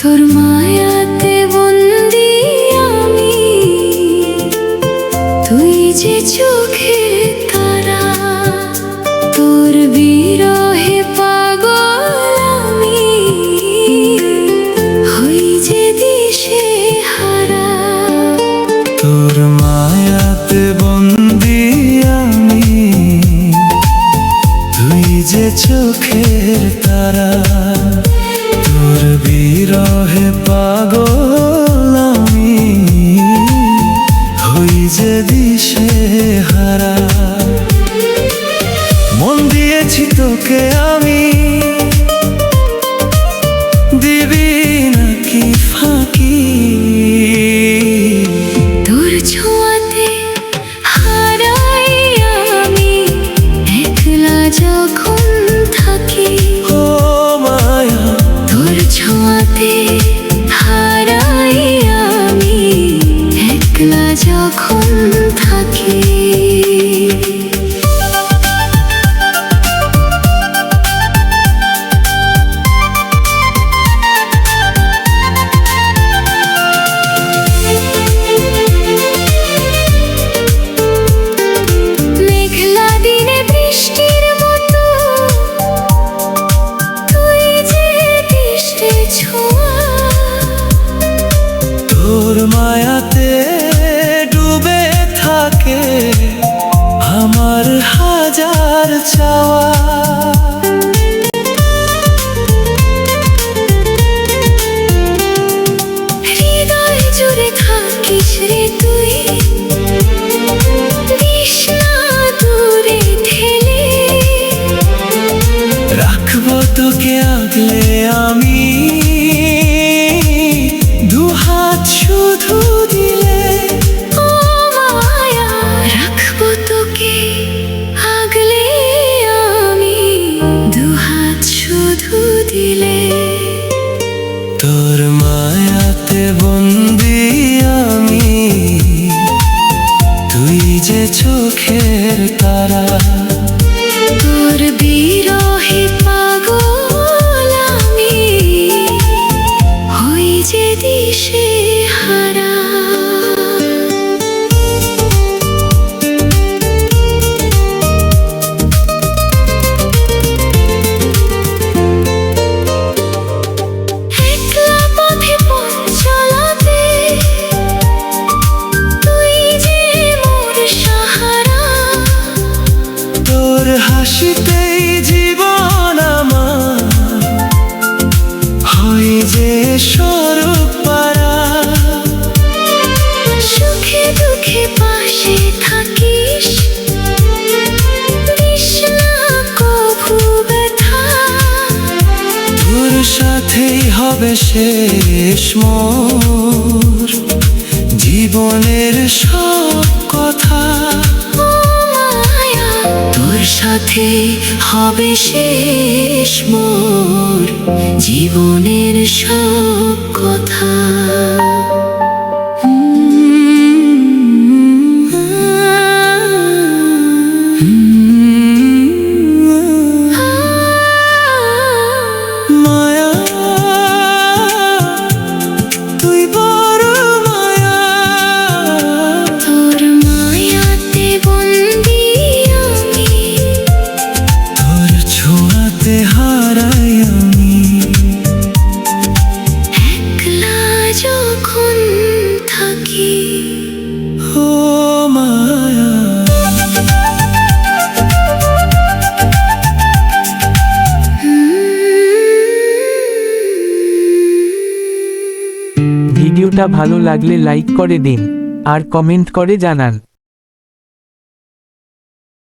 তোর মায়াতে বন্দি আমি, তুই যে চোখের তারা, তোর বিরহে পাগল আমি, হই যে দিশে হারা। তোর মায়াতে বন্দি আমি, তুই যে চোখের তারা, তোর বিরহে পাগল আমি, হই যে দিশে হারা। মন দিয়েছি তোকে আমি, দিবি নাকি ফাঁকি? তোর ছোঁয়াতে হারাই আমি, একলা যখন থাকি। ও মায়া, তোর ছোঁয়াতে হারাই আমি, একলা যখন থাকি। মেঘলা দিনে বৃষ্টির মতো তুই যে দৃষ্টে ছোঁয়া। তোর মায়াতে ডুবে থাকে আমার হাজার চাওয়া। হৃদয় জুড়ে থাকিস রে তুই, দিস না দূরে ঠেলে। রাখবো তোকে আগলে আমি, দুহাত শুধু দিলে। ও মায়া, রাখবো তোকে আগলে আমি, দুহাত শুধু দিলে। তোর মায়াতে বন্দি আমি, তুই যে চোখের তারা, তোর বিরহে পাগল আমি, হই যে দিশে হারা। একলা পথে পথ চলাতে তুই যে মোর সাহারা। তোর হাসিতেই জীবন আমার, হয় যে স্বরূপ পারা। সুখে দুঃখে পাশে থাকিস, দিস না কভু ব্যথা। তোর সাথেই হবে শেষ মোর জীবনের সব কথা। ও মায়া, তোর সাথে হবে শেষ মোর জীবনের সব কথা। মায়া, তুই বড় মায়া। তোর মায়াতে বন্দি আমি, তোর ছোঁয়াতে হারাই আমি, একলা যখন থাকি। ও মায়া। ভিডিওটা ভালো লাগলে লাইক করে দিন আর কমেন্ট করে জানান।